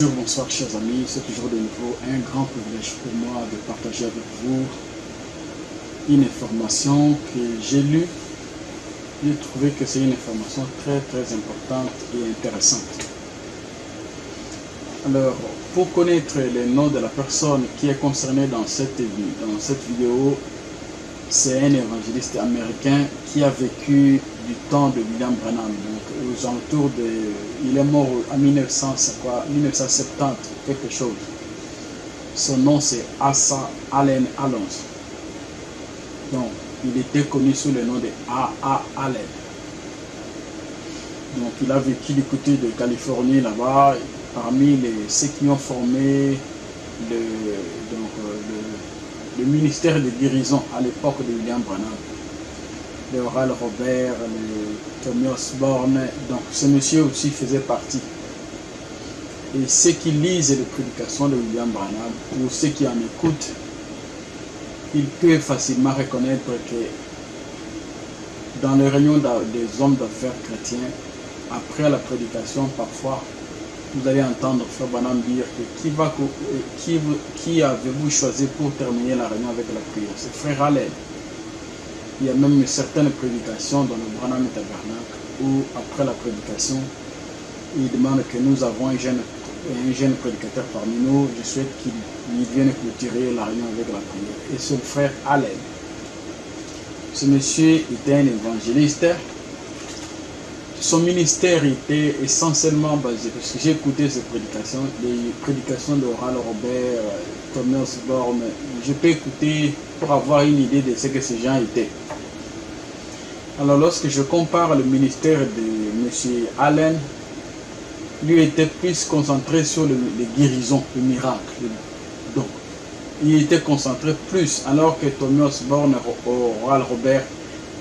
Bonsoir chers amis, c'est toujours de nouveau un grand privilège pour moi de partager avec vous une information que j'ai lue. J'ai trouvé que c'est une information très importante et intéressante. Alors, pour connaître les noms de la personne qui est concernée dans cette vidéo, c'est un évangéliste américain qui a vécu du temps de William Branham, donc aux alentours de... Il est mort en 1970, quelque chose. Son nom c'est Asa Allen Allons. Donc, il était connu sous le nom de A.A. Allen. Donc, il a vécu du côté de Californie là-bas, parmi ceux qui ont formé le ministère de guérison à l'époque de William Branham. Le Oral Robert, le Tommy Osborne, donc ce monsieur aussi faisait partie. Et ceux qui lisent les prédications de William Branham, ou ceux qui en écoutent, ils peuvent facilement reconnaître que dans le rayon des hommes d'affaires chrétiens, après la prédication, parfois, vous allez entendre Frère Branham dire que qui avez-vous choisi pour terminer la réunion avec la prière? C'est Frère Allen. Il y a même certaines prédications dans le Branham Tabernacle où, après la prédication, il demande que nous avons un jeune prédicateur parmi nous. Je souhaite qu'il vienne clôturer la réunion avec la prière. Et c'est le Frère Allen. Ce monsieur était un évangéliste. Son ministère était essentiellement basé, parce que j'ai écouté ces prédications, les prédications d'Oral Robert, Tommy Osborne. Je peux écouter pour avoir une idée de ce que ces gens étaient. Alors lorsque je compare le ministère de M. Allen, lui était plus concentré sur les guérisons, les miracles. Donc, il était concentré plus, alors que Tommy Osborne, Oral Robert,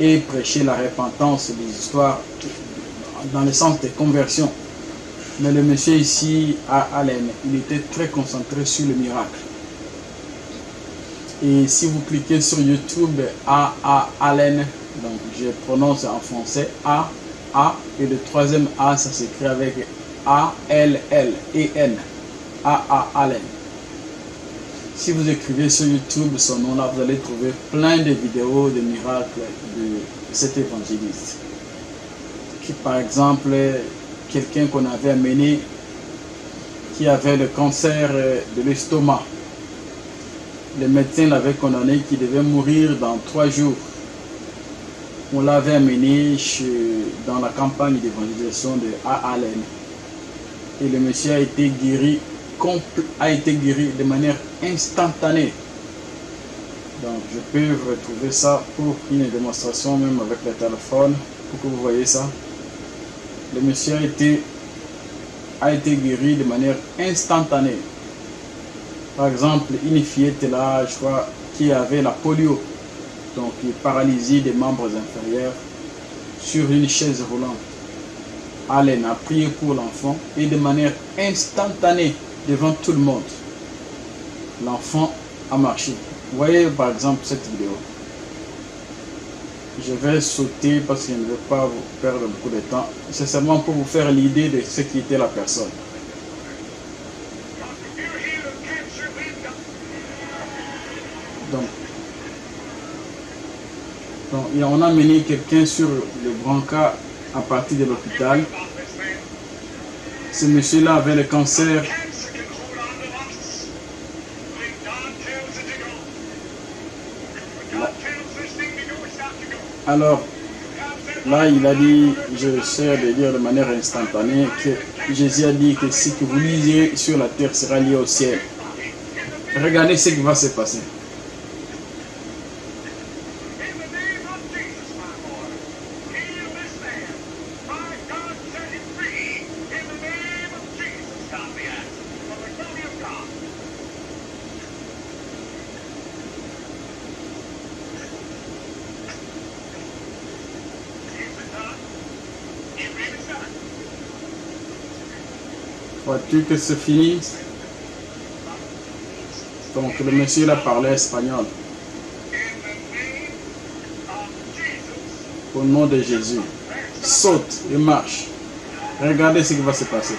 et prêchait la repentance des histoires dans le sens des conversions. Mais le monsieur ici, à Allen, il était très concentré sur le miracle. Et si vous cliquez sur YouTube, A.A. Allen, donc je prononce en français A, et le troisième A, ça s'écrit avec A-L-L-E-N, A.A. Allen. Si vous écrivez sur YouTube son nom-là, vous allez trouver plein de vidéos de miracles de cet évangéliste. Qui, par exemple, quelqu'un qu'on avait amené qui avait le cancer de l'estomac. Le médecin l'avait condamné qu'il devait mourir dans 3 jours. On l'avait amené dans la campagne d'évangélisation de A. Allen. Et le monsieur a été guéri de manière instantanée. Donc je peux retrouver ça pour une démonstration même avec le téléphone pour que vous voyez ça. Le monsieur a été guéri de manière instantanée. Par exemple, une fillette là, je crois, qui avait la polio, donc paralysie des membres inférieurs, sur une chaise roulante. Allen a prié pour l'enfant et de manière instantanée, devant tout le monde, l'enfant a marché. Vous voyez par exemple cette vidéo. Je vais sauter parce que je ne veux pas vous perdre beaucoup de temps. C'est seulement pour vous faire l'idée de ce qui était la personne. Donc on a mené quelqu'un sur le brancard à partir de l'hôpital. Ce monsieur-là avait le cancer. Alors, là, il a dit, je sais de dire de manière instantanée, que Jésus a dit que ce que vous lisez sur la terre sera lié au ciel. Regardez ce qui va se passer. Vois-tu que c'est fini? Donc le monsieur là parlait espagnol. Au nom de Jésus, saute et marche. Regardez ce qui va se passer.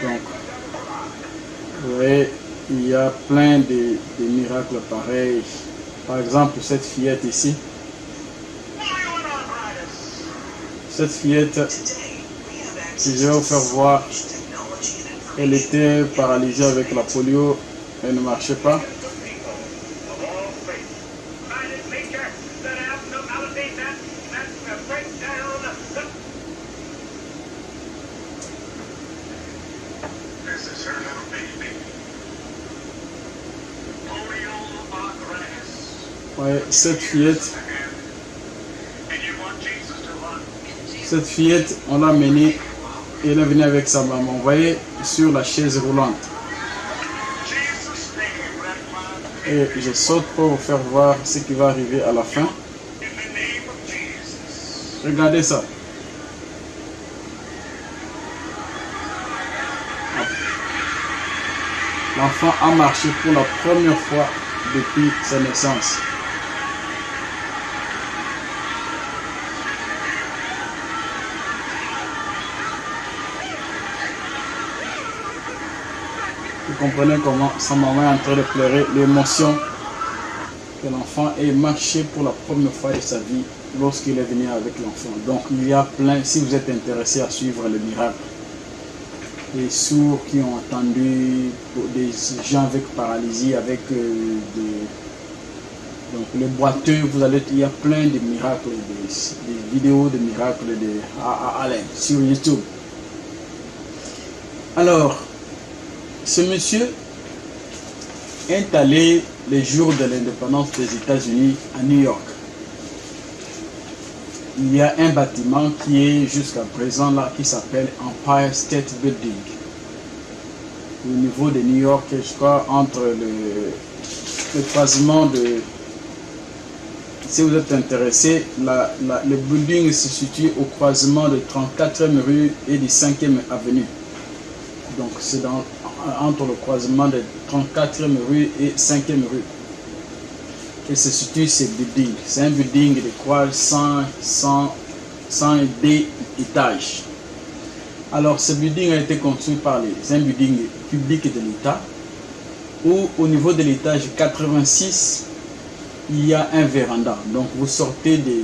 Donc, vous voyez, il y a plein de miracles pareils. Par exemple, cette fillette ici. Cette fillette, si je vais vous faire voir, elle était paralysée avec la polio, elle ne marchait pas. Ouais, cette fillette, on l'a menée et elle est venue avec sa maman. Vous voyez, sur la chaise roulante. Et je saute pour vous faire voir ce qui va arriver à la fin. Regardez ça. L'enfant a marché pour la première fois depuis sa naissance. Vous comprenez comment sa maman est en train de pleurer, l'émotion que l'enfant ait marché pour la première fois de sa vie lorsqu'il est venu avec l'enfant. Donc il y a plein, si vous êtes intéressé à suivre le miracle, les sourds qui ont entendu, des gens avec paralysie, avec donc les boiteux, il y a plein de miracles, des vidéos de miracles de Alain sur YouTube. Alors, ce monsieur est allé les jours de l'indépendance des États-Unis à New York. Il y a un bâtiment qui est jusqu'à présent là, qui s'appelle Empire State Building. Au niveau de New York, je crois, entre le croisement de... Si vous êtes intéressé, le building se situe au croisement de 34e rue et de 5e avenue. Donc c'est entre le croisement de 34e rue et 5e rue. Et se situe ce building. C'est un building de quoi 102 étages. Alors ce building a été construit par un building public de l'État, où au niveau de l'étage 86, il y a un véranda. Donc vous sortez de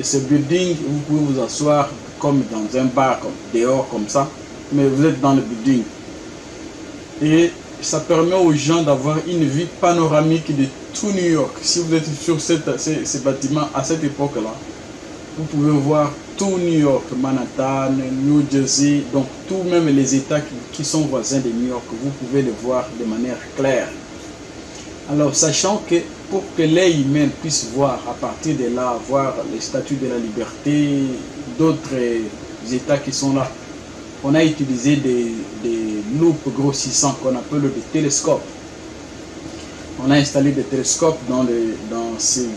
ce building, vous pouvez vous asseoir comme dans un bar, comme dehors comme ça, mais vous êtes dans le building. Et ça permet aux gens d'avoir une vue panoramique de tout New York. Si vous êtes sur ce bâtiment à cette époque-là, vous pouvez voir tout New York, Manhattan, New Jersey, donc tout même les États qui sont voisins de New York, vous pouvez le voir de manière claire. Alors, sachant que pour que l'œil humain puisse voir, à partir de là, voir les statues de la liberté, d'autres États qui sont là, on a utilisé des loupes grossissantes qu'on appelle des télescopes. On a installé des télescopes dans ces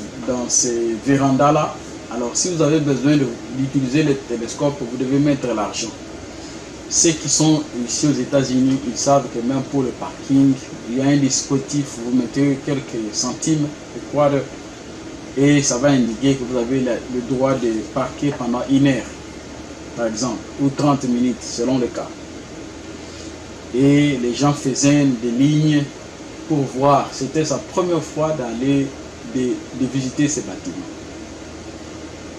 vérandas-là. Alors, si vous avez besoin d'utiliser les télescopes, vous devez mettre l'argent. Ceux qui sont ici aux États-Unis, ils savent que même pour le parking, il y a un dispositif, vous mettez quelques centimes de quadre et ça va indiquer que vous avez le droit de parquer pendant 1 heure, par exemple, ou 30 minutes, selon le cas. Et les gens faisaient des lignes pour voir. C'était sa première fois d'aller de visiter ces bâtiments.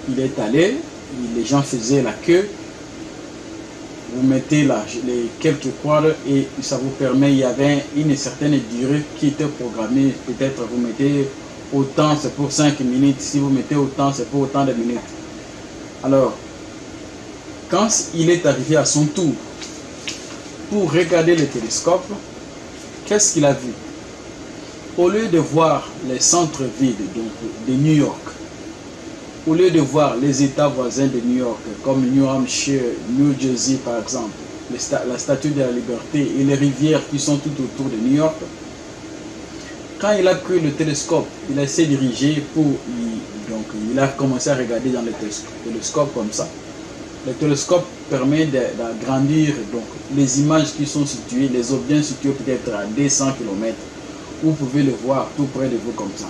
Il est allé, les gens faisaient la queue. Vous mettez les quelques quadres et ça vous permet, il y avait une certaine durée qui était programmée. Peut-être vous mettez autant, c'est pour 5 minutes. Si vous mettez autant, c'est pour autant de minutes. Alors, quand il est arrivé à son tour pour regarder le télescope, qu'est-ce qu'il a vu? Au lieu de voir les centres-villes de New York, au lieu de voir les États voisins de New York, comme New Hampshire, New Jersey par exemple, la Statue de la Liberté et les rivières qui sont tout autour de New York, quand il a pris le télescope, il a essayé de diriger donc il a commencé à regarder dans le télescope comme ça. Le télescope permet d'agrandir donc les images qui sont situées, les objets situés peut-être à 200 km. Vous pouvez le voir tout près de vous comme ça.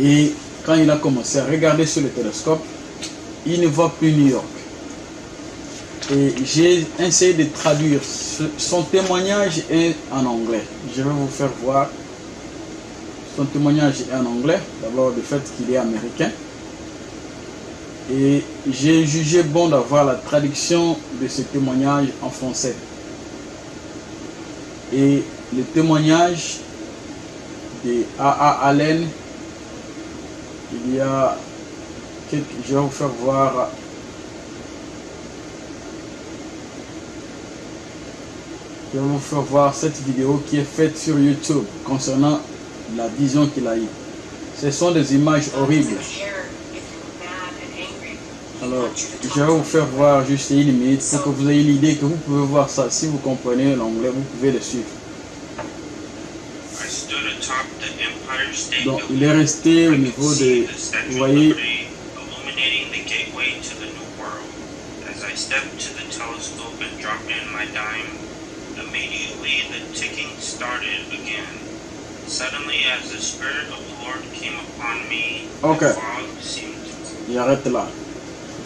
Et quand il a commencé à regarder sur le télescope, il ne voit plus New York. Et j'ai essayé de traduire. Son témoignage est en anglais. Je vais vous faire voir. Son témoignage est en anglais. D'abord, le fait qu'il est américain. Et j'ai jugé bon d'avoir la traduction de ce témoignage en français. Et le témoignage de A.A. Allen, il y a quelques... Je vais vous faire voir. Je vais vous faire voir cette vidéo qui est faite sur YouTube concernant la vision qu'il a eue. Ce sont des images horribles. Alors, je vais vous faire voir juste une minute pour que vous ayez l'idée que vous pouvez voir ça. Si vous comprenez l'anglais, vous pouvez le suivre. Donc, il est resté au niveau de... Vous voyez... Immediately the ticking started again. Suddenly, as the Spirit of the Lord came upon me, the fog seemed to... J'arrête là.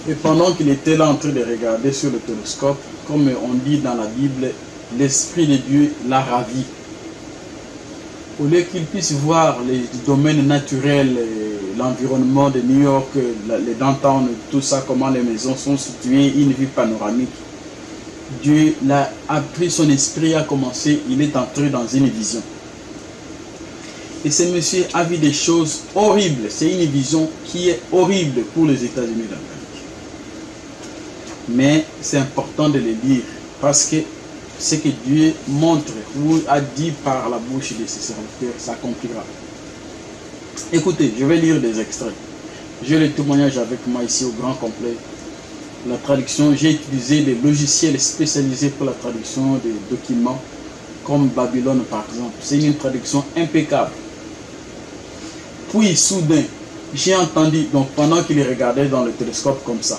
Et pendant qu'il était là en train de regarder sur le télescope, comme on dit dans la Bible, l'Esprit de Dieu l'a ravi. Au lieu qu'il puisse voir les domaines naturels, l'environnement de New York, les downtown, tout ça, comment les maisons sont situées, une vue panoramique, Dieu a pris son esprit, a commencé, il est entré dans une vision. Et ce monsieur a vu des choses horribles. C'est une vision qui est horrible pour les États-Unis d'Amérique. Mais c'est important de le lire parce que ce que Dieu montre ou a dit par la bouche de ses serviteurs s'accomplira. Écoutez, je vais lire des extraits. J'ai le témoignage avec moi ici au grand complet. La traduction, j'ai utilisé des logiciels spécialisés pour la traduction des documents, comme Babylone par exemple. C'est une traduction impeccable. Puis soudain, j'ai entendu, donc pendant qu'il regardait dans le télescope comme ça,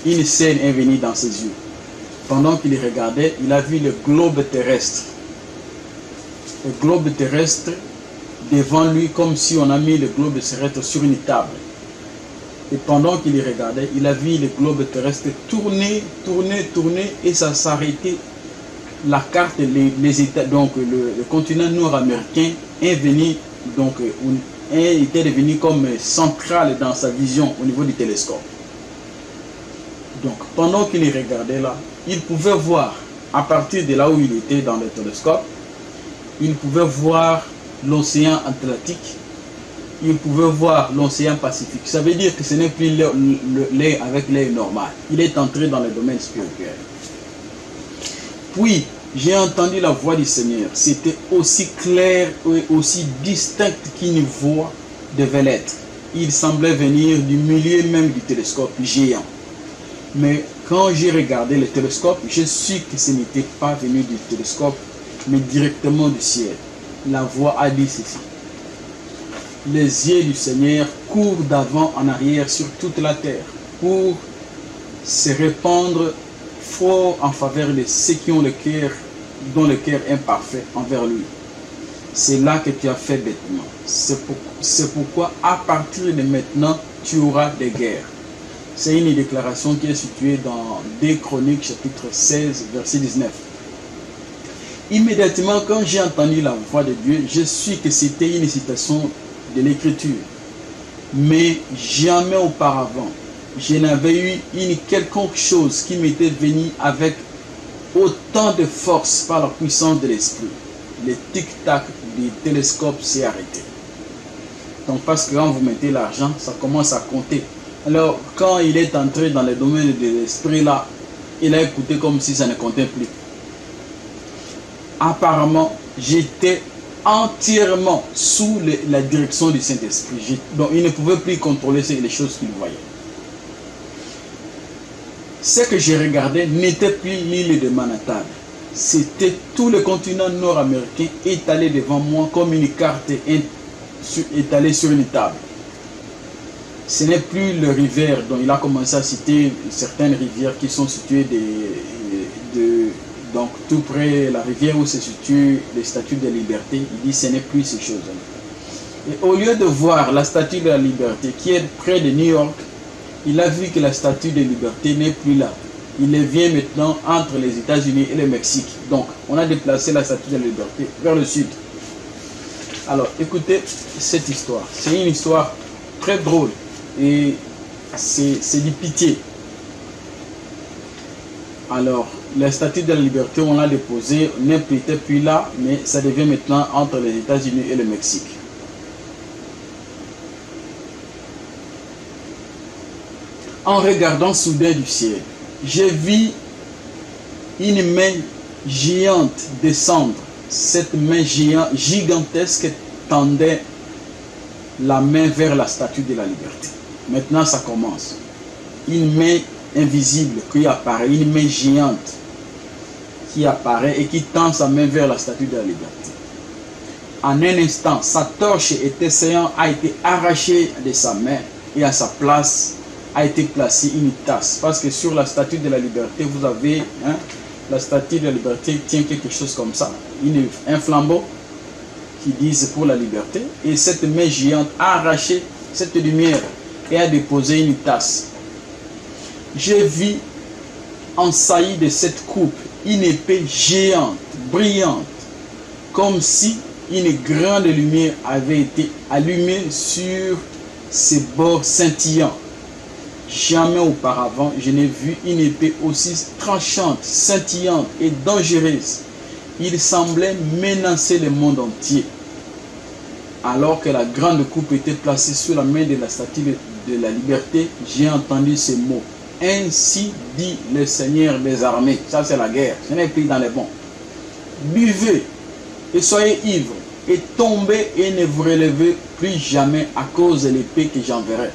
une scène est venue dans ses yeux. Pendant qu'il regardait, il a vu le globe terrestre. Le globe terrestre devant lui, comme si on a mis le globe terrestre sur une table. Et pendant qu'il y regardait, il a vu le globe terrestre tourner, et ça s'arrêtait. La carte, les États, donc le continent nord-américain est venu, donc était devenu comme central dans sa vision au niveau du télescope. Donc pendant qu'il y regardait là, il pouvait voir, à partir de là où il était dans le télescope, il pouvait voir l'océan Atlantique. Il pouvait voir l'océan Pacifique. Ça veut dire que ce n'est plus l'œil avec l'œil normal. Il est entré dans le domaine spirituel. Puis, j'ai entendu la voix du Seigneur. C'était aussi clair et aussi distinct qu'une voix devait l'être. Il semblait venir du milieu même du télescope géant. Mais quand j'ai regardé le télescope, je suis que ce n'était pas venu du télescope, mais directement du ciel. La voix a dit ceci. Les yeux du Seigneur courent d'avant en arrière sur toute la terre pour se répandre fort en faveur de ceux qui ont le cœur, dont le cœur est imparfait envers lui. C'est là que tu as fait bêtement. C'est pourquoi à partir de maintenant, tu auras des guerres. C'est une déclaration qui est située dans 2 Chroniques chapitre 16 verset 19. Immédiatement quand j'ai entendu la voix de Dieu, je suis que c'était une citation de l'écriture, mais jamais auparavant je n'avais eu une quelconque chose qui m'était venue avec autant de force par la puissance de l'esprit. Le tic-tac du télescope s'est arrêté. Donc parce que quand vous mettez l'argent, ça commence à compter. Alors quand il est entré dans le domaine de l'esprit là, il a écouté comme si ça ne comptait plus. Apparemment, j'étais entièrement sous la direction du Saint-Esprit. Donc il ne pouvait plus contrôler les choses qu'il voyait. Ce que j'ai regardé n'était plus l'île de Manhattan. C'était tout le continent nord-américain étalé devant moi comme une carte étalée sur une table. Ce n'est plus le rivière dont il a commencé à citer certaines rivières qui sont situées donc tout près de la rivière où se situe les statues de la liberté. Il dit ce n'est plus ces choses-là. Et au lieu de voir la statue de la liberté qui est près de New York, il a vu que la statue de liberté n'est plus là. il vient maintenant entre les États-Unis et le Mexique. Donc, on a déplacé la Statue de la Liberté vers le sud. Alors, écoutez cette histoire. C'est une histoire très drôle et c'est du pitié. Alors, la Statue de la Liberté, on l'a déposée, n'était plus là, mais ça devient maintenant entre les États-Unis et le Mexique. En regardant soudain du ciel, j'ai vu une main géante descendre. Cette main gigantesque tendait la main vers la Statue de la Liberté. Maintenant, ça commence. Une main invisible qui apparaît, une main géante qui apparaît et qui tend sa main vers la Statue de la Liberté. En un instant, sa torche a été arrachée de sa main et à sa place a été placée une tasse. Parce que sur la Statue de la Liberté, vous avez, la Statue de la Liberté tient quelque chose comme ça, un flambeau qui disent pour la liberté, et cette main géante a arraché cette lumière et a déposé une tasse. J'ai vu en saillie de cette coupe une épée géante, brillante, comme si une grande lumière avait été allumée sur ses bords scintillants. Jamais auparavant, je n'ai vu une épée aussi tranchante, scintillante et dangereuse. Il semblait menacer le monde entier. Alors que la grande coupe était placée sur la main de la Statue de la Liberté, j'ai entendu ces mots. Ainsi dit le Seigneur des armées. Ça, c'est la guerre. Ce n'est plus dans les bons. Buvez et soyez ivres et tombez et ne vous relevez plus jamais à cause de l'épée que j'enverrai.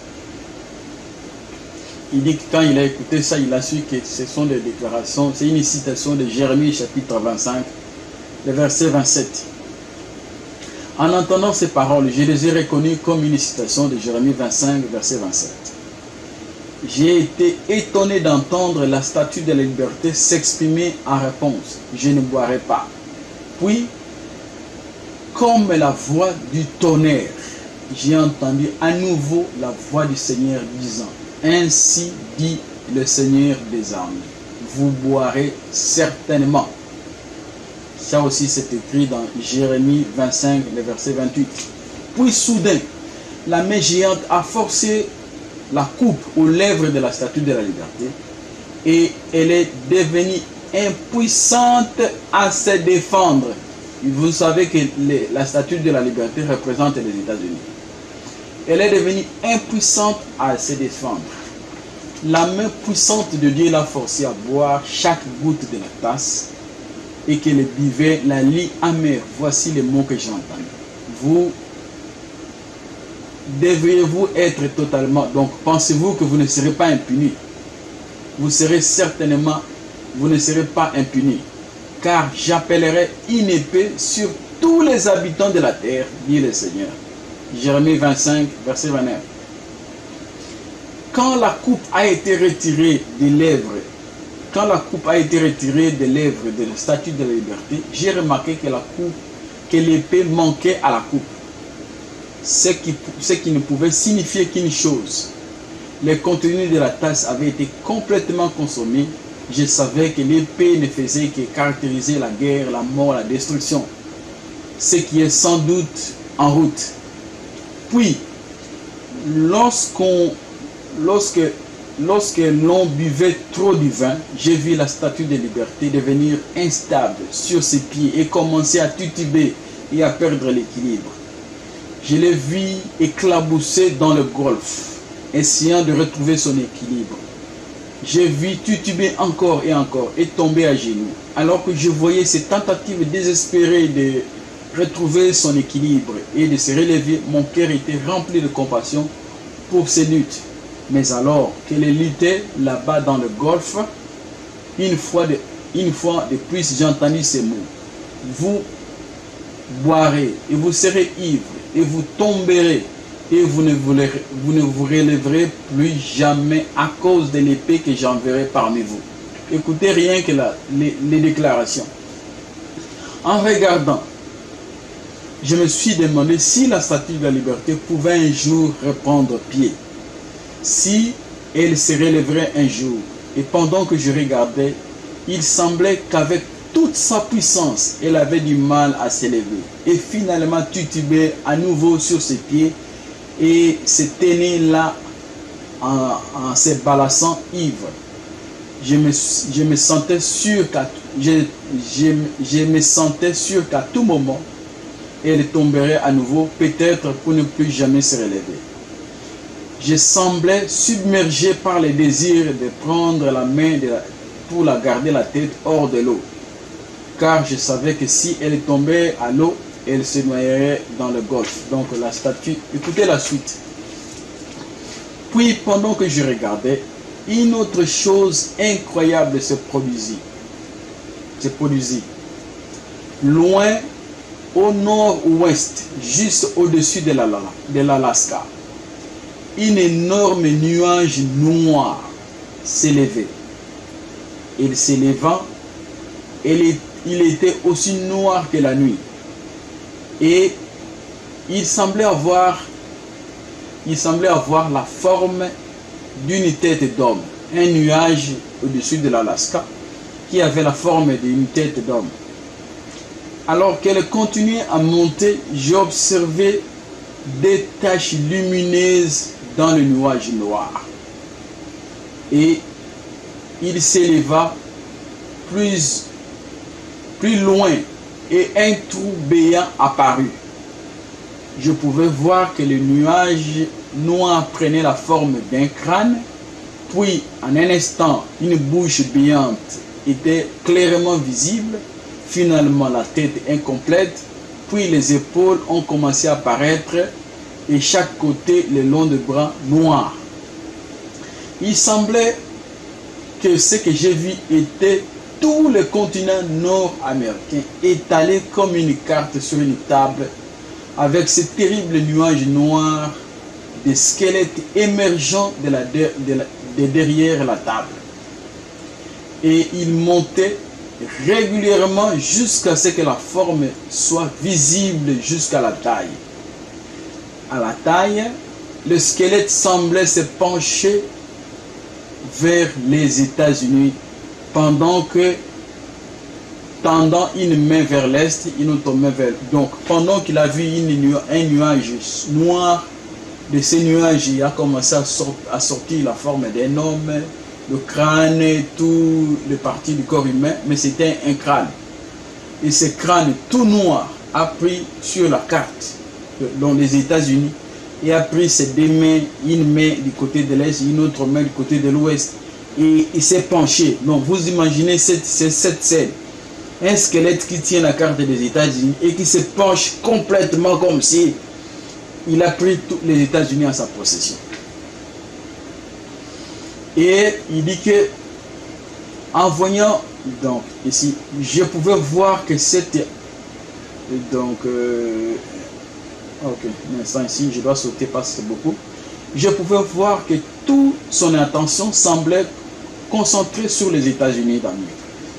Il dit que quand il a écouté ça, il a su que ce sont des déclarations. C'est une citation de Jérémie chapitre 25, le verset 27. En entendant ces paroles, je les ai reconnues comme une citation de Jérémie 25, verset 27. J'ai été étonné d'entendre la Statue de la Liberté s'exprimer en réponse. Je ne boirai pas. Puis, comme la voix du tonnerre, j'ai entendu à nouveau la voix du Seigneur disant, ainsi dit le Seigneur des armées, vous boirez certainement. Ça aussi c'est écrit dans Jérémie 25, le verset 28. Puis soudain, la main géante a forcé la coupe aux lèvres de la Statue de la Liberté et elle est devenue impuissante à se défendre. Vous savez que la Statue de la Liberté représente les États-Unis. Elle est devenue impuissante à se défendre. La main puissante de Dieu l'a forcée à boire chaque goutte de la tasse et qu'elle buvait la lie amère. Voici les mots que j'ai entendus. Vous devriez-vous être totalement... Donc, pensez-vous que vous ne serez pas impunis? Vous serez certainement... Vous ne serez pas impunis. Car j'appellerai une épée sur tous les habitants de la terre, dit le Seigneur. Jérémie 25, verset 29. Quand la coupe a été retirée des lèvres, de la Statue de la Liberté, j'ai remarqué que l'épée manquait à la coupe. Ce qui ne pouvait signifier qu'une chose. Le contenu de la tasse avait été complètement consommé. Je savais que l'épée ne faisait que caractériser la guerre, la mort, la destruction. Ce qui est sans doute en route. Puis, lorsque l'on buvait trop du vin, j'ai vu la Statue de Liberté devenir instable sur ses pieds et commencer à tituber et à perdre l'équilibre. Je l'ai vu éclabousser dans le golfe, essayant de retrouver son équilibre. J'ai vu tituber encore et tomber à genoux. Alors que je voyais ces tentatives désespérées de retrouver son équilibre et de se relever, mon cœur était rempli de compassion pour ces luttes. Mais alors qu'elle luttait là-bas dans le golfe, une fois de plus, j'ai entendu ces mots. Vous boirez et vous serez ivres et vous tomberez et vous ne vous relèverez plus jamais à cause de l'épée que j'enverrai parmi vous. Écoutez rien que les déclarations. En regardant, je me suis demandé si la Statue de la Liberté pouvait un jour reprendre pied. Si elle se relèverait un jour, Et pendant que je regardais, il semblait qu'avec toute sa puissance, elle avait du mal à s'élever. Et finalement titubait à nouveau sur ses pieds et se tenait là en se balassant ivre. Je me sentais sûr qu'à tout moment, elle tomberait à nouveau, peut-être pour ne plus jamais se relever. Je semblais submergé par le désir de prendre la main pour la garder la tête hors de l'eau, car je savais que si elle tombait à l'eau, elle se noyerait dans le golfe. Donc la statue, écoutez la suite. Puis pendant que je regardais, une autre chose incroyable se produisit. Loin au nord-ouest, juste au-dessus de l'Alaska, un énorme nuage noir s'élevait. Il s'élevant, il était aussi noir que la nuit. Et il semblait avoir la forme d'une tête d'homme. Un nuage au-dessus de l'Alaska qui avait la forme d'une tête d'homme. Alors qu'elle continuait à monter, j'observais des taches lumineuses dans le nuage noir. Et il s'éleva plus loin et un trou béant apparut. Je pouvais voir que le nuage noir prenait la forme d'un crâne, puis en un instant, une bouche béante était clairement visible, finalement la tête incomplète, puis les épaules ont commencé à apparaître et chaque côté le long de bras noirs. Il semblait que ce que j'ai vu était tout le continent nord-américain étalé comme une carte sur une table, avec ce terrible nuage noir des squelettes émergeant de derrière la table. Et il montait régulièrement jusqu'à ce que la forme soit visible jusqu'à la taille. À la taille, le squelette semblait se pencher vers les États-Unis pendant que, tendant une main vers l'est, une autre main vers... Donc, pendant qu'il a vu un nuage noir, de ce nuage, il a commencé à sortir la forme d'un homme, le crâne, tout les parties du corps humain, mais c'était un crâne. Et ce crâne tout noir a pris sur la carte dans les États-Unis et a pris ses deux mains, une main du côté de l'est, une autre main du côté de l'ouest, et il s'est penché. Donc vous imaginez cette scène. Un squelette qui tient la carte des États-Unis et qui se penche complètement comme si il a pris tous les États-Unis en sa possession. Et il dit que, en voyant, donc ici, je pouvais voir que c'était, donc, ok, un instant ici, je dois sauter parce que c'est beaucoup. Je pouvais voir que toute son attention semblait concentrée sur les États-Unis d'Amérique,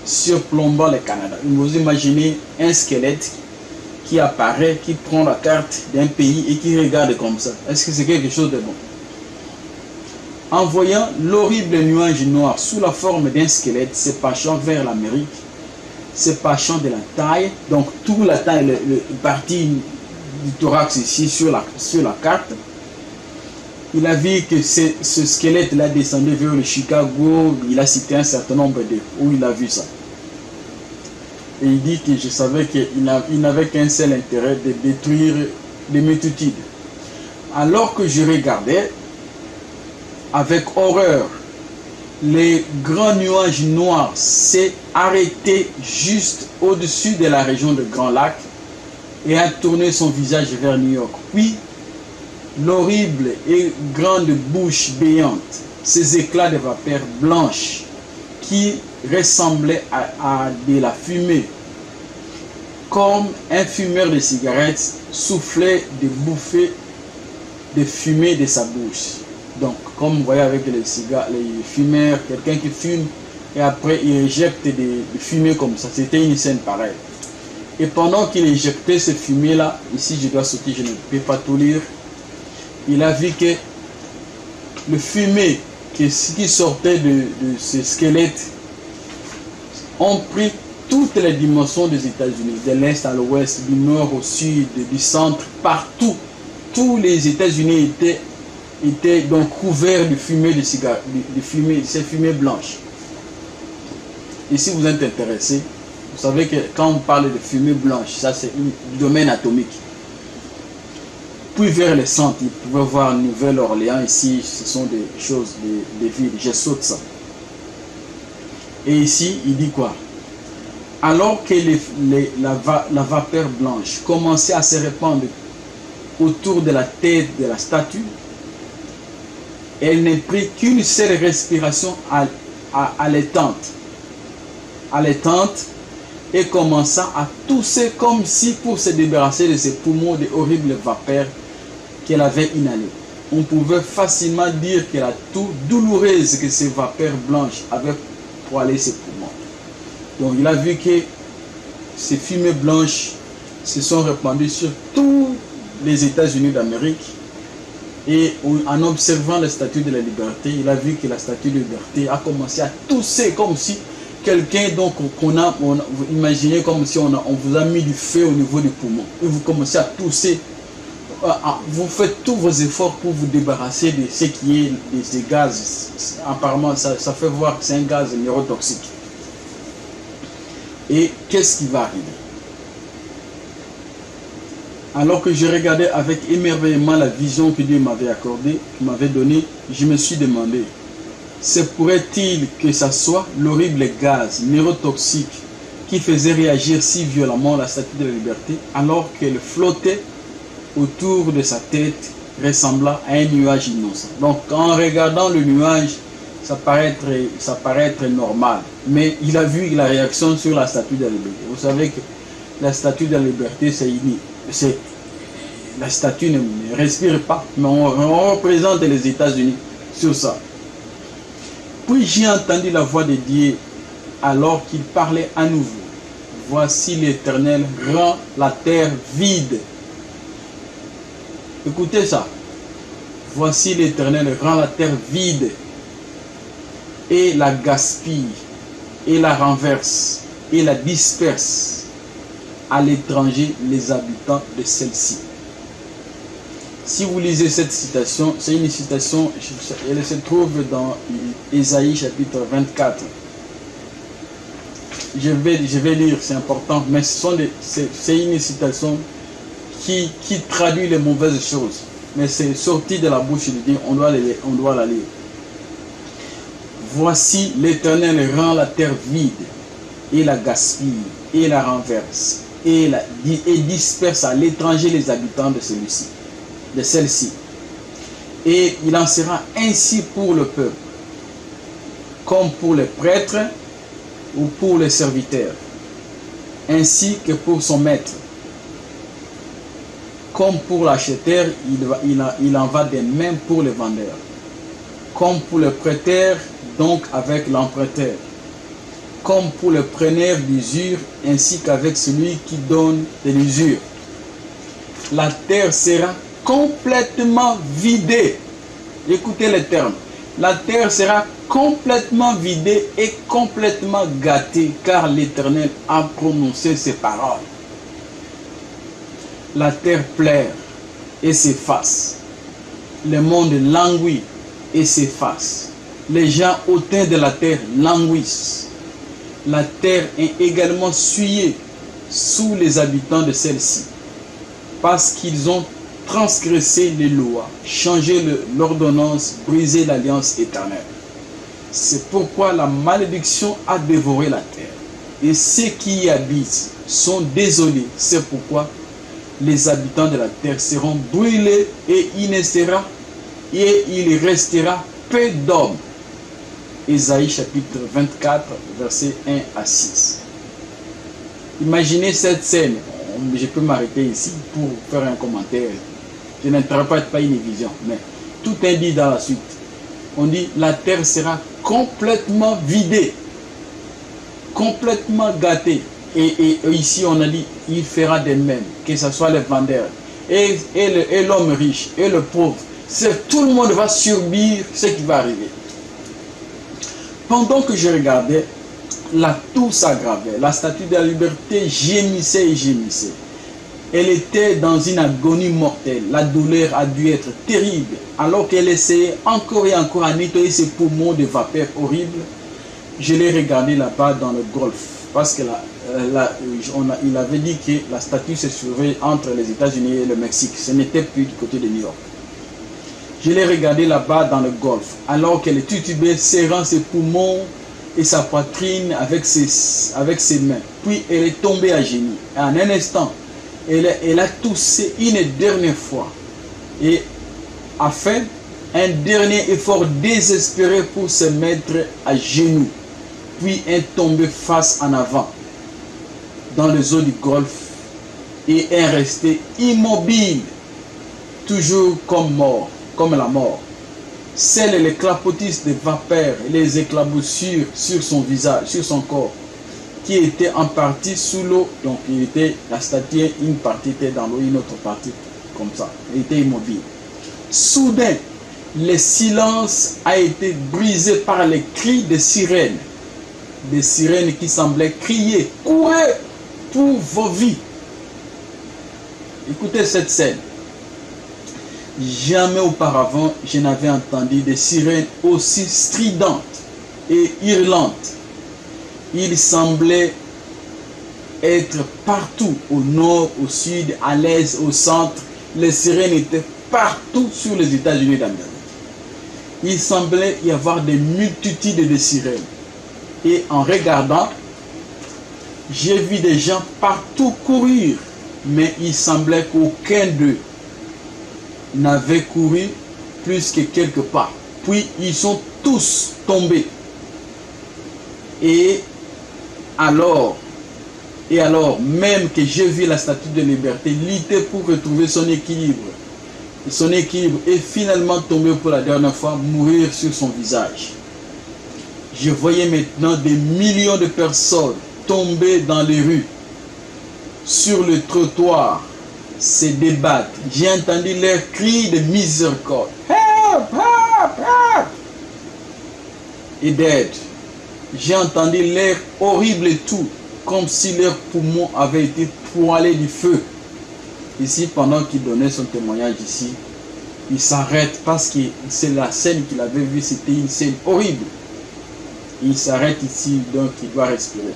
surplombant le Canada. Vous imaginez un squelette qui apparaît, qui prend la carte d'un pays et qui regarde comme ça. Est-ce que c'est quelque chose de bon? En voyant l'horrible nuage noir sous la forme d'un squelette se penchant vers l'Amérique, se penchant de la taille, donc toute la taille, le partie du thorax ici sur la carte, il a vu que ce squelette-là descendait vers le Chicago. Il a cité un certain nombre de où il a vu ça. Et il dit que je savais qu'il n'avait qu'un seul intérêt, de détruire les multitudes. Alors que je regardais, avec horreur, les grands nuages noirs s'est arrêté juste au-dessus de la région de Grand Lac et a tourné son visage vers New York. Puis, l'horrible et grande bouche béante, ces éclats de vapeur blanche qui ressemblaient à de la fumée, comme un fumeur de cigarettes soufflait des bouffées de fumée de sa bouche. Donc, comme vous voyez avec les fumeurs, quelqu'un qui fume et après il éjecte des fumées comme ça. C'était une scène pareille. Et pendant qu'il éjectait cette fumée-là, ici je dois sauter, je ne peux pas tout lire, il a vu que le fumée qui sortaient de ces squelettes ont pris toutes les dimensions des États-Unis, de l'Est à l'Ouest, du Nord au Sud, du Centre, partout. Tous les États-Unis étaient donc couverts de fumée de cigares, ces fumées blanches. Et si vous êtes intéressé, vous savez que quand on parle de fumée blanche, ça c'est un domaine atomique. Puis vers le centre, vous pouvez voir Nouvelle-Orléans ici, ce sont des choses, des villes, je saute ça. Et ici, il dit quoi? Alors que la vapeur blanche commençait à se répandre autour de la tête de la statue, elle ne prit qu'une seule respiration allaitante et commença à tousser comme si pour se débarrasser de ses poumons de horribles vapeurs qu'elle avait inhalées. On pouvait facilement dire que la toux douloureuse que ces vapeurs blanches avaient poilé ses poumons. Donc il a vu que ces fumées blanches se sont répandues sur tous les États-Unis d'Amérique. Et en observant la statue de la liberté, il a vu que la statue de liberté a commencé à tousser comme si quelqu'un, donc vous imaginez comme si on vous a mis du feu au niveau du poumon. Et vous commencez à tousser. Vous faites tous vos efforts pour vous débarrasser de ce qui est des gaz. Apparemment, ça fait voir que c'est un gaz neurotoxique. Et qu'est-ce qui va arriver? Alors que je regardais avec émerveillement la vision que Dieu m'avait accordée, m'avait donnée, je me suis demandé, se pourrait-il que ça soit l'horrible gaz neurotoxique qui faisait réagir si violemment la statue de la liberté alors qu'elle flottait autour de sa tête, ressemblant à un nuage innocent. Donc en regardant le nuage, ça paraît être normal, mais il a vu la réaction sur la statue de la liberté. Vous savez que la statue de la liberté, la statue ne respire pas, mais on représente les États-Unis sur ça. Puis j'ai entendu la voix de Dieu alors qu'il parlait à nouveau. Voici l'Éternel rend la terre vide. Écoutez ça. Voici l'Éternel rend la terre vide et la gaspille et la renverse et la disperse à l'étranger les habitants de celle-ci. Si vous lisez cette citation, c'est une citation, elle se trouve dans Ésaïe chapitre 24. Je vais lire, c'est important, mais c'est une citation qui traduit les mauvaises choses. Mais c'est sorti de la bouche de Dieu, on doit la lire. Voici l'Éternel rend la terre vide, et la gaspille, et la renverse, et disperse à l'étranger les habitants de celle-ci. Et il en sera ainsi pour le peuple, comme pour les prêtres ou pour les serviteurs, ainsi que pour son maître. Comme pour l'acheteur, il en va de même pour les vendeurs. Comme pour le prêteur, donc avec l'emprunteur. Comme pour le preneur d'usure, ainsi qu'avec celui qui donne de l'usure. La terre sera complètement vidée. Écoutez les termes. La terre sera complètement vidée et complètement gâtée, car l'Éternel a prononcé ces paroles. La terre pleure et s'efface. Le monde languit et s'efface. Les gens hautains de la terre languissent. La terre est également souillée sous les habitants de celle-ci, parce qu'ils ont transgressé les lois, changé l'ordonnance, brisé l'alliance éternelle. C'est pourquoi la malédiction a dévoré la terre, et ceux qui y habitent sont désolés. C'est pourquoi les habitants de la terre seront brûlés et il restera peu d'hommes. Ésaïe chapitre 24, versets 1 à 6. Imaginez cette scène. Je peux m'arrêter ici pour faire un commentaire. Je n'interprète pas une vision, mais tout est dit dans la suite. On dit la terre sera complètement vidée, complètement gâtée. Et ici on a dit il fera de même, que ce soit les vendeurs et l'homme riche et le pauvre. Tout le monde va subir ce qui va arriver. pendant que je regardais, la tour s'aggravait. La statue de la liberté gémissait et gémissait. Elle était dans une agonie mortelle. La douleur a dû être terrible. Alors qu'elle essayait encore et encore à nettoyer ses poumons de vapeur horrible, je l'ai regardé là-bas dans le golfe. Parce que il avait dit que la statue se trouvait entre les États-Unis et le Mexique. Ce n'était plus du côté de New York. Je l'ai regardé là-bas dans le golfe. Alors qu'elle titubait, serrant ses poumons et sa poitrine avec ses mains. Puis elle est tombée à genoux. En un instant, elle a toussé une dernière fois et a fait un dernier effort désespéré pour se mettre à genoux. Puis est tombée face en avant dans les eaux du golfe et est restée immobile, toujours comme la mort. Celles les clapotis de vapeur et les éclaboussures sur son visage, sur son corps, qui était en partie sous l'eau. Donc la statue, une partie était dans l'eau, une autre partie comme ça. Elle était immobile. Soudain, le silence a été brisé par les cris de sirènes. Des sirènes qui semblaient crier « Courez pour vos vies !» Écoutez cette scène. Jamais auparavant, je n'avais entendu des sirènes aussi stridentes et hurlantes. Il semblait être partout, au nord, au sud, à l'est, au centre. Les sirènes étaient partout sur les États-Unis d'Amérique. Il semblait y avoir des multitudes de sirènes. Et en regardant, j'ai vu des gens partout courir, mais il semblait qu'aucun d'eux n'avait couru plus que quelques pas. Puis ils sont tous tombés. Et alors, même que j'ai vu la statue de liberté lutter pour retrouver son équilibre. Son équilibre est finalement tombé pour la dernière fois, mourir sur son visage. Je voyais maintenant des millions de personnes tomber dans les rues, sur le trottoir, se débattre. J'ai entendu leurs cris de miséricorde. Help, help, help! Et d'aide. J'ai entendu l'air horrible et tout, comme si leurs poumons avaient été poêlés du feu. Ici, pendant qu'il donnait son témoignage ici, il s'arrête parce que c'est la scène qu'il avait vue, c'était une scène horrible. Il s'arrête ici, donc il doit respirer.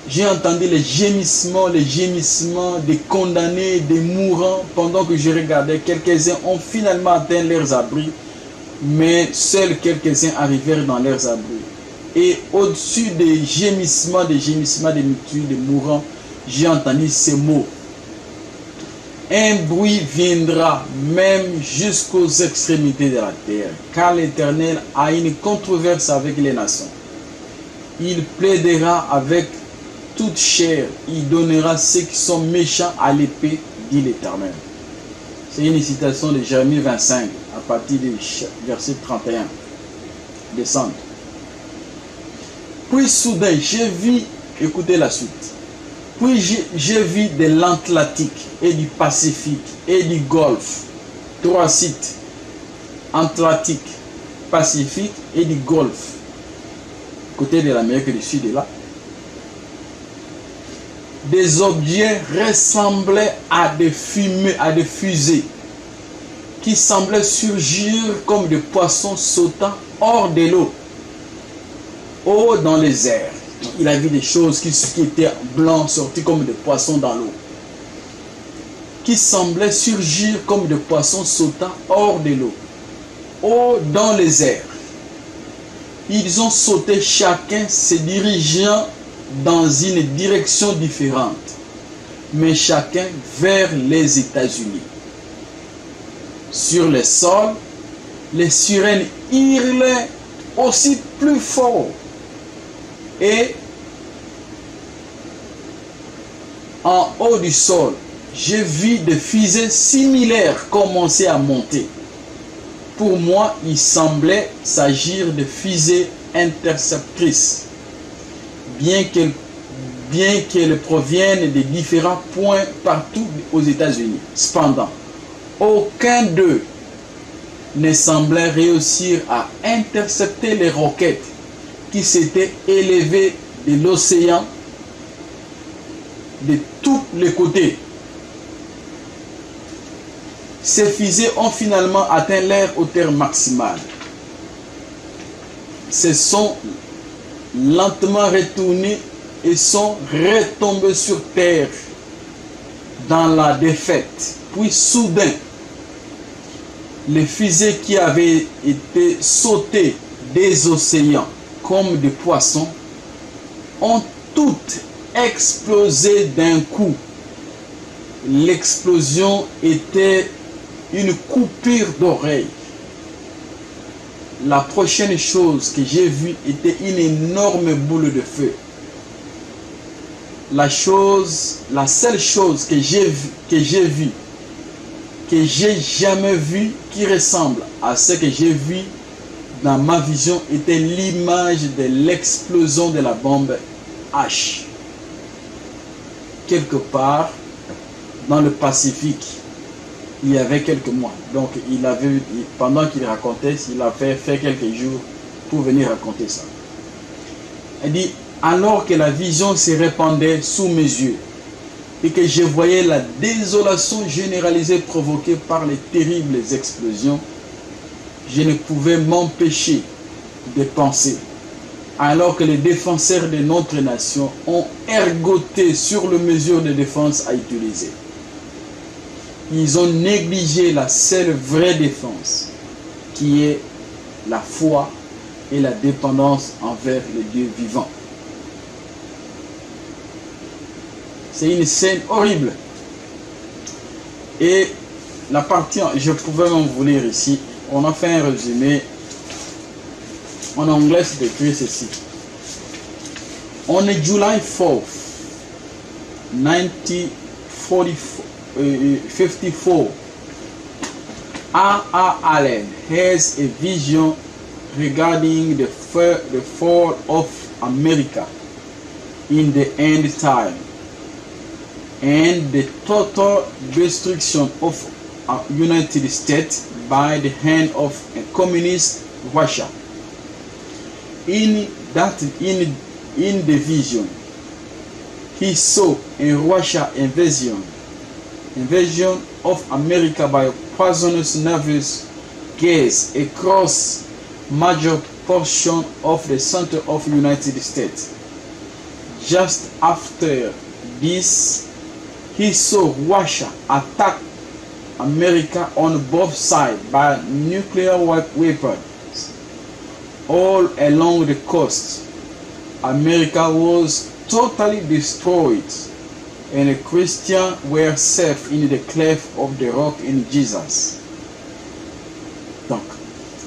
J'ai entendu les gémissements des condamnés, des mourants, pendant que je regardais. Quelques-uns ont finalement atteint leurs abris, mais seuls quelques-uns arrivèrent dans leurs abris. Et au-dessus des gémissements des multitudes de mourants, j'ai entendu ces mots. Un bruit viendra même jusqu'aux extrémités de la terre, car l'Éternel a une controverse avec les nations. Il plaidera avec toute chair, il donnera ceux qui sont méchants à l'épée, dit l'Éternel. C'est une citation de Jérémie 25, à partir du verset 31. Descendre. Puis soudain, j'ai vu, écoutez la suite. Puis j'ai vu de l'Atlantique et du Pacifique et du Golfe. 3 sites. Atlantique, Pacifique et du Golfe. Côté de l'Amérique du Sud est là. Des objets ressemblaient à des fumées, à des fusées, qui semblaient surgir comme des poissons sautant hors de l'eau, haut dans les airs. Il a vu des choses qui étaient blancs, sortis comme des poissons dans l'eau, qui semblaient surgir comme des poissons sautant hors de l'eau, haut dans les airs. Ils ont sauté chacun se dirigeant dans une direction différente, mais chacun vers les États-Unis. Sur le sol, les sirènes hurlaient aussi plus fort. Et en haut du sol, j'ai vu des fusées similaires commencer à monter. Pour moi, il semblait s'agir de fusées interceptrices, bien qu'elles proviennent de différents points partout aux États-Unis. Cependant, aucun d'eux ne semblait réussir à intercepter les roquettes qui s'étaient élevées de l'océan de tous les côtés. Ces fusées ont finalement atteint leur hauteur maximale. Se sont lentement retournées et sont retombées sur terre dans la défaite. Puis soudain, les fusées qui avaient été sautées des océans comme des poissons ont toutes explosé d'un coup. L'explosion était une coupure d'oreille. La prochaine chose que j'ai vue était une énorme boule de feu. La seule chose que j'ai vue, que j'ai jamais vue, qui ressemble à ce que j'ai vu dans ma vision, était l'image de l'explosion de la bombe H. Quelque part dans le Pacifique, il y avait quelques mois. Donc, pendant qu'il racontait, il a fait quelques jours pour venir raconter ça. Il dit, alors que la vision se répandait sous mes yeux et que je voyais la désolation généralisée provoquée par les terribles explosions, je ne pouvais m'empêcher de penser, alors que les défenseurs de notre nation ont ergoté sur les mesures de défense à utiliser. Ils ont négligé la seule vraie défense, qui est la foi et la dépendance envers le Dieu vivant. C'est une scène horrible. Et la partie, je pouvais même vous lire ici, on a fait un résumé. En anglais, c'est écrit ceci. On July 4th, 1954, R.R. Allen has a vision regarding the fall of America in the end time and the total destruction of United States by the hand of a communist Russia. In the vision, he saw a Russia invasion of America by poisonous nervous gas across major portion of the center of United States. Just after this, he saw Russia attack America on both sides by nuclear weapons. All along the coast, America was totally destroyed, and the Christians were safe in the cleft of the rock in Jesus. Donc,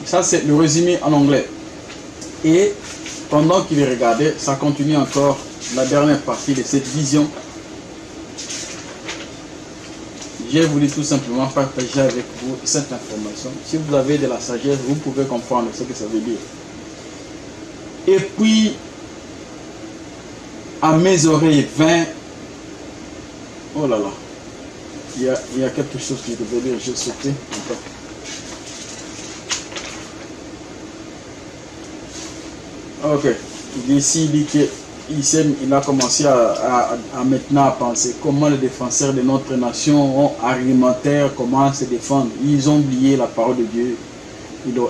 ça c'est le résumé en anglais. Et pendant qu'il regardait, ça continue encore la dernière partie de cette vision. J'ai voulu tout simplement partager avec vous cette information. Si vous avez de la sagesse, vous pouvez comprendre ce que ça veut dire. Et puis, à mes oreilles vint, oh là là, il y a quelque chose qui devait dire, j'ai sauté encore. Ok, ici il dit que il a commencé à maintenant à penser comment les défenseurs de notre nation ont argumentaire, comment se défendre. Ils ont oublié la parole de Dieu,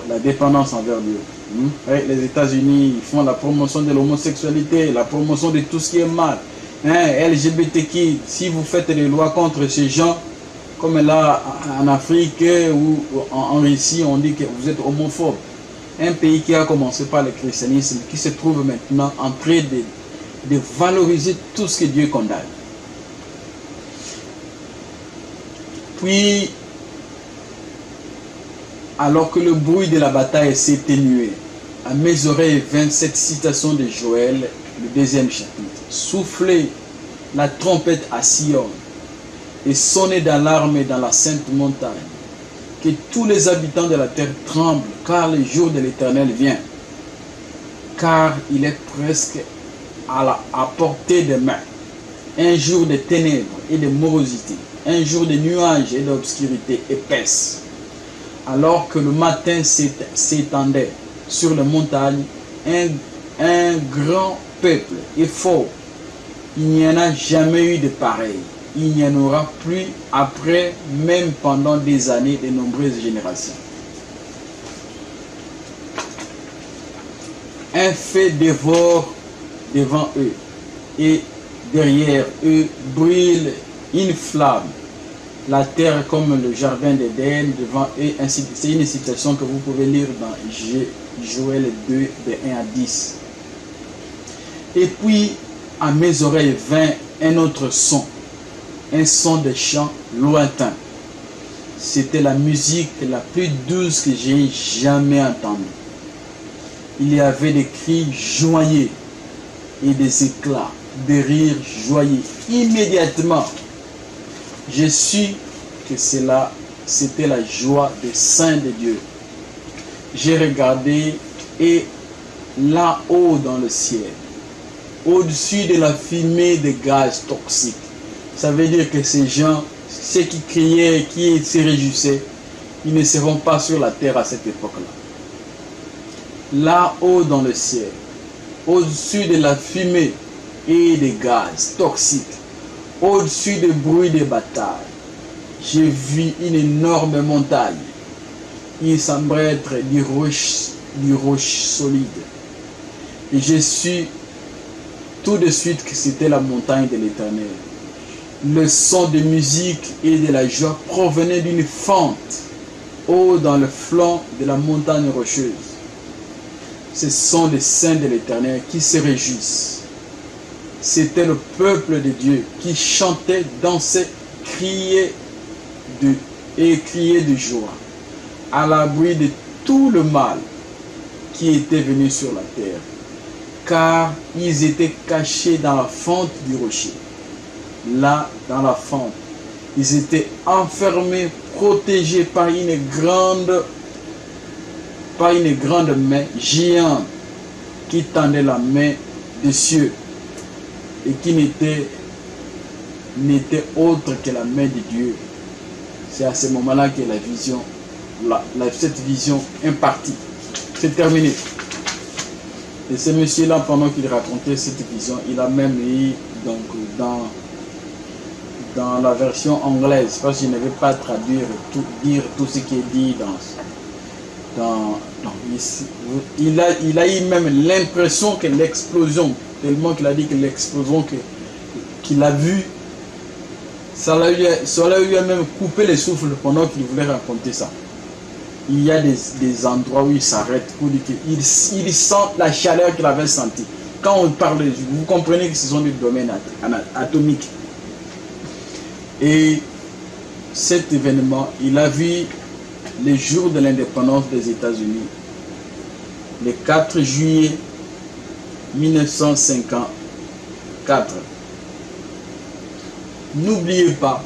la dépendance envers Dieu. Les États-Unis font la promotion de l'homosexualité, la promotion de tout ce qui est mal. LGBTQ, si vous faites des lois contre ces gens, comme là en Afrique ou en Russie, on dit que vous êtes homophobe. Un pays qui a commencé par le christianisme, qui se trouve maintenant en train de valoriser tout ce que Dieu condamne. Puis, alors que le bruit de la bataille s'est atténué, à mes oreilles vint cette citation de Joël, le 2e chapitre. Soufflez la trompette à Sion et sonnez d'alarme dans la sainte montagne. Que tous les habitants de la terre tremblent, car le jour de l'Éternel vient. Car il est presque à portée des mains. Un jour de ténèbres et de morosité. Un jour de nuages et d'obscurité épaisse. Alors que le matin s'étendait sur les montagnes, un un grand peuple et fort. Il n'y en a jamais eu de pareil. Il n'y en aura plus après, même pendant des années, de nombreuses générations. Un feu dévore devant eux et derrière eux brûle une flamme. La terre comme le jardin d'Éden devant eux. C'est une citation que vous pouvez lire dans Joël 2, de 1 à 10. Et puis, à mes oreilles vint un autre son, un son de chant lointain. C'était la musique la plus douce que j'ai jamais entendue. Il y avait des cris joyeux et des éclats, des rires joyeux. Immédiatement, je sus que c'était la joie des saints de Dieu. J'ai regardé et là-haut dans le ciel, au-dessus de la fumée de gaz toxiques. Ça veut dire que ces gens, ceux qui criaient, qui se réjouissaient, ils ne seront pas sur la terre à cette époque-là. Là-haut dans le ciel, au-dessus de la fumée et des gaz toxiques, au-dessus du bruit des batailles, j'ai vu une énorme montagne. Il semblait être du roche solide. Et je suis tout de suite que c'était la montagne de l'Éternel. Le son de musique et de la joie provenait d'une fente haut dans le flanc de la montagne rocheuse. Ce sont les saints de l'Éternel qui se réjouissent. C'était le peuple de Dieu qui chantait, dansait, criait de joie, à l'abri de tout le mal qui était venu sur la terre, car ils étaient cachés dans la fente du rocher. Là, dans la fente, ils étaient enfermés, protégés par une grande main géante qui tendait la main des cieux et qui n'était autre que la main de Dieu. C'est à ce moment-là que la vision, cette vision impartie, c'est terminé. Et ce monsieur-là, pendant qu'il racontait cette vision, il a même eu, donc, dans la version anglaise, parce que je ne vais pas dire tout ce qui est dit ici. Il a eu même l'impression que l'explosion, tellement qu'il a dit que l'explosion qu'il a vue, ça lui a même coupé le souffle pendant qu'il voulait raconter ça. Il y a des endroits où il s'arrête pour dire qu'il sent la chaleur qu'il avait sentie. Quand on parle, vous comprenez que ce sont des domaines atomiques. Et cet événement, il a vu le jour de l'indépendance des États-Unis, le 4 juillet 1954. N'oubliez pas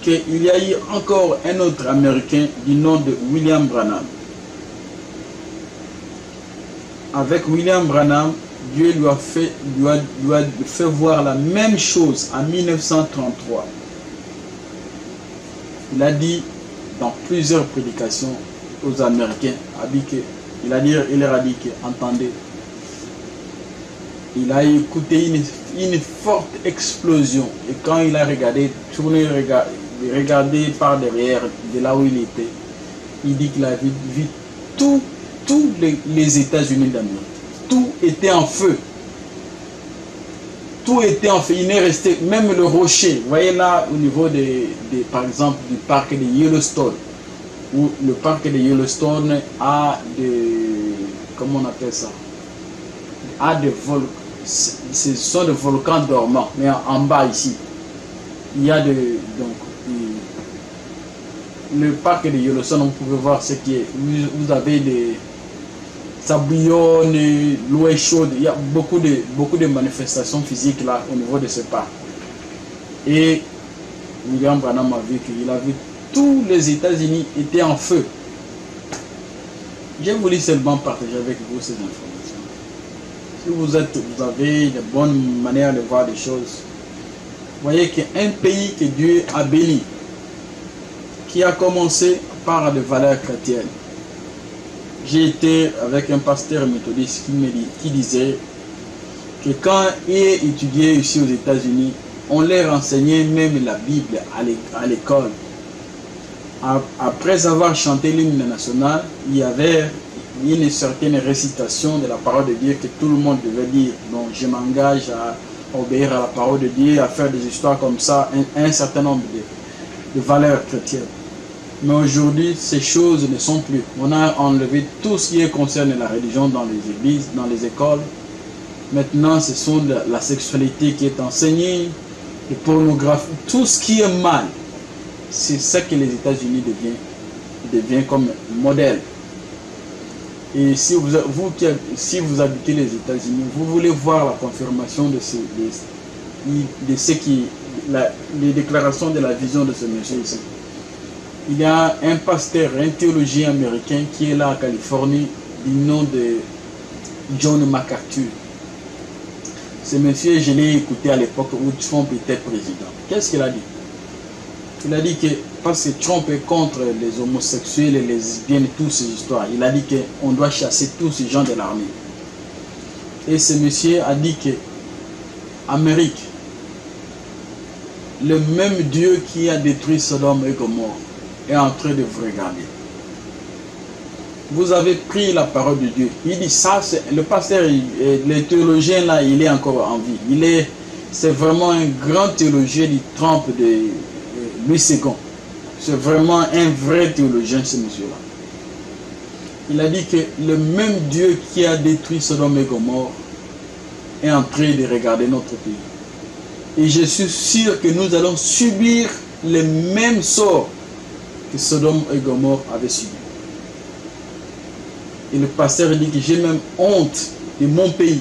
qu'il y a eu encore un autre Américain du nom de William Branham. Avec William Branham, Dieu lui a fait voir la même chose en 1933. Il a dit dans plusieurs prédications aux Américains, il leur a dit que, entendez, il a écouté une forte explosion et quand il a regardé par derrière de là où il était, il dit qu'il a vu tous les États-Unis d'Amérique. Tout était en feu. Tout était en feu. Il n'est resté, même le rocher. Vous voyez là au niveau par exemple du parc de Yellowstone, où le parc de Yellowstone a comment on appelle ça? A des volcans. Ce sont des volcans dormants, mais en bas ici, il y a le parc de Yellowstone, on pouvait voir ce qui est. Vous avez ça bouillonne, l'eau est chaude, il y a beaucoup de manifestations physiques là au niveau de ce parc. Et William Branham a vu qu'il a vu tous les États-Unis étaient en feu. J'ai voulu seulement partager avec vous ces informations. Si vous avez de bonnes manières de voir les choses, voyez qu'un pays que Dieu a béni, qui a commencé par des valeurs chrétiennes, j'ai été avec un pasteur méthodiste qui disait que quand il étudiait ici aux États-Unis, on leur enseignait même la Bible à l'école. Après avoir chanté l'hymne national, il y avait une certaine récitation de la parole de Dieu que tout le monde devait dire. Donc je m'engage à obéir à la parole de Dieu, à faire des histoires comme ça, un certain nombre de valeurs chrétiennes. Mais aujourd'hui, ces choses ne sont plus. On a enlevé tout ce qui concerne la religion dans les églises, dans les écoles. Maintenant, ce sont la sexualité qui est enseignée, la pornographie, tout ce qui est mal. C'est ça que les États-Unis devient comme modèle. Et si vous habitez les États-Unis, vous voulez voir la confirmation de les déclarations de la vision de ce monsieur ici. Il y a un pasteur, un théologien américain qui est là en Californie, du nom de John MacArthur. Ce monsieur, je l'ai écouté à l'époque où Trump était président. Qu'est-ce qu'il a dit? Il a dit que, parce que Trump est contre les homosexuels, les lesbiennes, toutes ces histoires, il a dit qu'on doit chasser tous ces gens de l'armée. Et ce monsieur a dit que Amérique, le même Dieu qui a détruit Sodome et Gomorrhe est en train de vous regarder. Vous avez pris la parole de Dieu. Il dit ça, le pasteur, le théologien là, il est encore en vie. C'est vraiment un grand théologien du Trump de Louis II. C'est vraiment un vrai théologien, ce monsieur-là. Il a dit que le même Dieu qui a détruit Sodome et Gomorrhe est en train de regarder notre pays. Et je suis sûr que nous allons subir les mêmes sorts que Sodome et Gomorrhe avaient subi. Et le pasteur dit que j'ai même honte de mon pays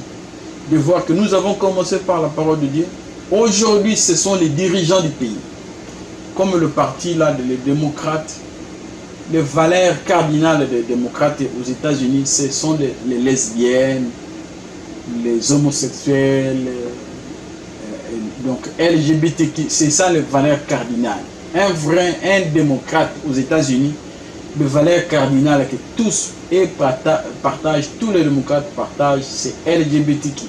de voir que nous avons commencé par la parole de Dieu. Aujourd'hui, ce sont les dirigeants du pays. Comme le parti là, les démocrates, les valeurs cardinales des démocrates aux États-Unis, ce sont les lesbiennes, les homosexuels, donc LGBTQ, c'est ça les valeurs cardinales. Un démocrate aux États-Unis, les valeurs cardinales que tous partagent, tous les démocrates partagent, c'est LGBTQ.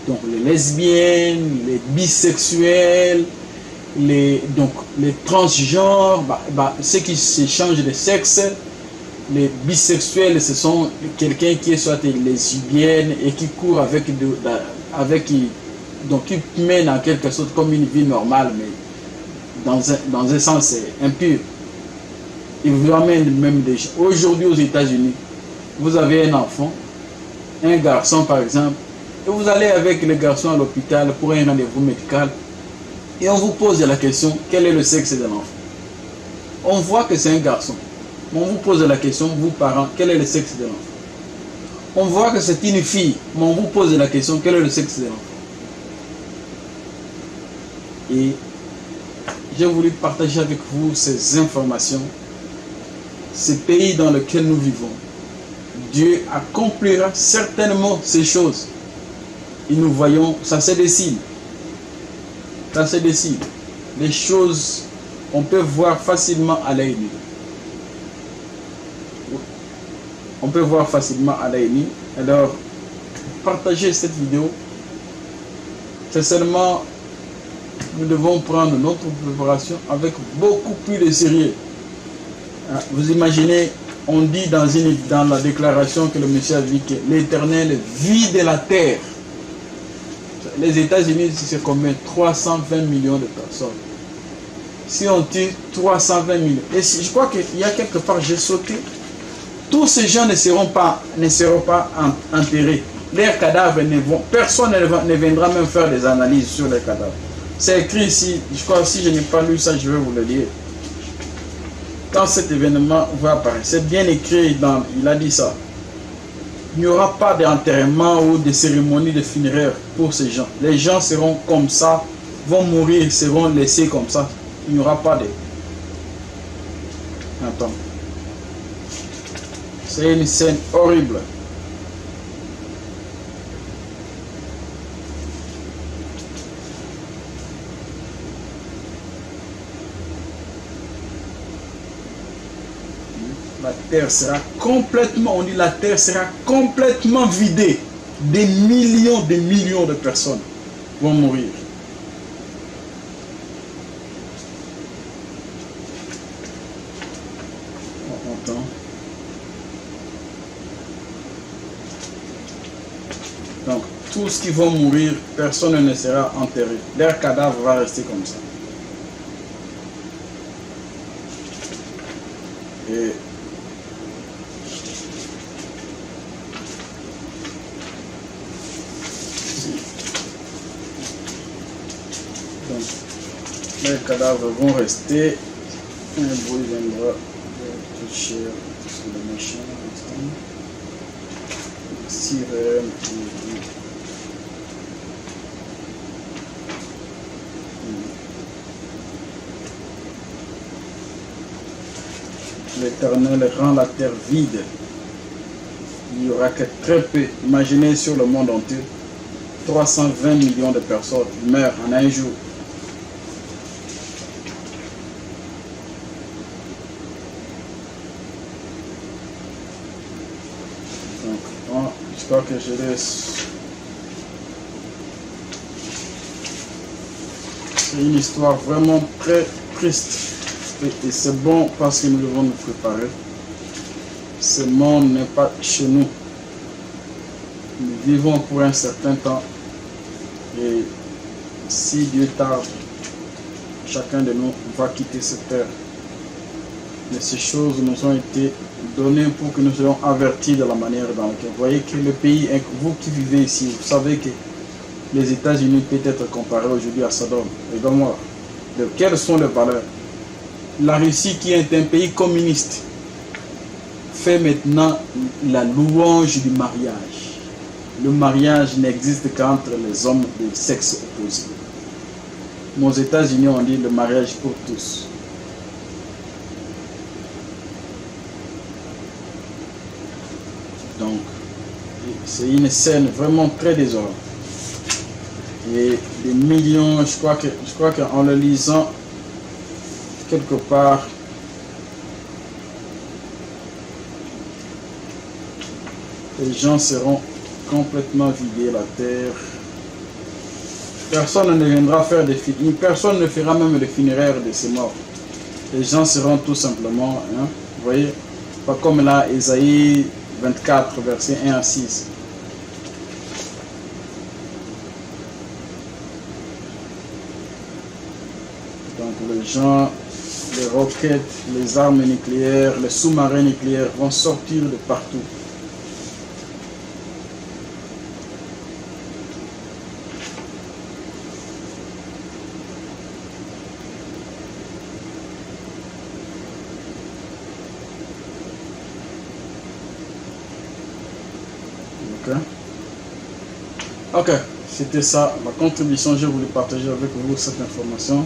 Donc les lesbiennes, les bisexuels, les transgenres, ceux qui se changent de sexe. Les bisexuels, ce sont quelqu'un qui est soit lesbienne et qui court donc qui mène en quelque sorte comme une vie normale, mais dans un sens impur. Il vous amène même des gens. Aujourd'hui aux États-Unis, vous avez un enfant, un garçon par exemple, et vous allez avec le garçon à l'hôpital pour un rendez-vous médical, et on vous pose la question, quel est le sexe de l'enfant? On voit que c'est un garçon. On vous pose la question, vous parents, quel est le sexe de l'enfant? On voit que c'est une fille, mais on vous pose la question, quel est le sexe de l'enfant? Et j'ai voulu partager avec vous ces informations, ces pays dans lesquels nous vivons. Dieu accomplira certainement ces choses. Et nous voyons, ça se dessine. Ça se dessine. Les choses, on peut voir facilement à l'œil nu. On peut voir facilement à l'œil nu. Alors, partagez cette vidéo. C'est seulement, nous devons prendre notre préparation avec beaucoup plus de sérieux. Vous imaginez, on dit dans la déclaration que le monsieur a dit que l'Éternel vide la terre. Les États-Unis, c'est combien? 320 millions de personnes. Si on tue 320 millions, et je crois qu'il y a quelque part, j'ai sauté, tous ces gens ne seront pas enterrés. Leurs cadavres personne ne viendra même faire des analyses sur les cadavres. C'est écrit ici, je crois, si je n'ai pas lu ça, je vais vous le dire. Quand cet événement va apparaître, c'est bien écrit, il a dit ça. Il n'y aura pas d'enterrement ou de cérémonie de funérailles pour ces gens. Les gens seront comme ça, vont mourir, seront laissés comme ça. Il n'y aura pas de... Attends. C'est une scène horrible. terre sera complètement, on dit la terre sera complètement vidée. Des millions de personnes vont mourir. On entend. Donc, tous qui vont mourir, personne ne sera enterré. Leur cadavre va rester comme ça. Et donc, les cadavres vont rester. Un bruit viendra de toucher tout ce que le machin. Sirène. L'Éternel rend la terre vide. Il n'y aura que très peu. Imaginez sur le monde entier, 320 millions de personnes meurent en un jour. Donc, je crois que je laisse. C'est une histoire vraiment très triste. Et c'est bon parce que nous devons nous préparer. Ce monde n'est pas chez nous. Nous vivons pour un certain temps. Et si Dieu tarde, chacun de nous va quitter cette terre. Mais ces choses nous ont été données pour que nous soyons avertis de la manière dans laquelle. Vous voyez que le pays, vous qui vivez ici, vous savez que les États-Unis peuvent être comparés aujourd'hui à Sodome et Gomorrhe. Quelles sont les valeurs? La Russie, qui est un pays communiste, fait maintenant la louange du mariage. Le mariage n'existe qu'entre les hommes de sexe opposé. Mais aux États-Unis, on dit le mariage pour tous. Donc, c'est une scène vraiment très désolante. Et des millions, je crois qu'en le lisant, quelque part, les gens seront complètement vidés, la terre. Personne ne viendra faire des funérailles. Personne ne fera même les funéraires de ces morts. Les gens seront tout simplement, vous voyez, pas comme là, Ésaïe 24, verset 1 à 6. Donc les gens, les roquettes, les armes nucléaires, les sous-marins nucléaires vont sortir de partout. Ok, c'était ça, ma contribution. Je voulais partager avec vous cette information.